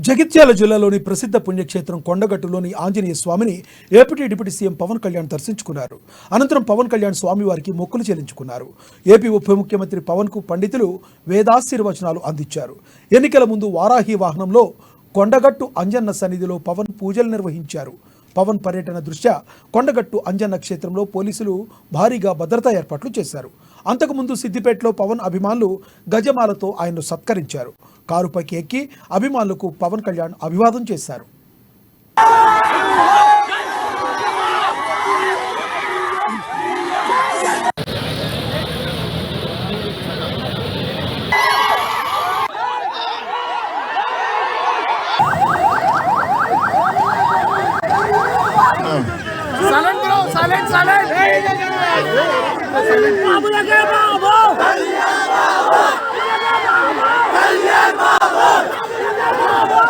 జగిత్యాల జిల్లాలోని ప్రసిద్ధ పుణ్యక్షేత్రం కొండగట్టులోని ఆంజనేయ స్వామిని AP deputy CM Pawan Kalyan దర్శించుకున్నారు. అనంతరం పవన్ కళ్యాణ్ స్వామివారికి మొక్కులు చెల్లించుకున్నారు. ఏపీ ఉప ముఖ్యమంత్రి పవన్ కు పండితులు వేదాశీర్వచనాలు అందించారు. ఎన్నికల ముందు వారాహి వాహనంలో కొండగట్టు అంజన్న సన్నిధిలో పవన్ పూజలు నిర్వహించారు. పవన్ పర్యటన దృష్ట్యా కొండగట్టు అంజన్న క్షేత్రంలో పోలీసులు భారీగా భద్రతా ఏర్పాట్లు చేశారు. అంతకుముందు సిద్దిపేటలో పవన్ అభిమానులు గజమాలతో ఆయన్ను సత్కరించారు. కారుపైకి ఎక్కి అభిమానులకు పవన్ కళ్యాణ్ అభివాదం చేశారు. Silent bro, silent, silent. Babu lage babu. Kalyan babu. Kalyan babu.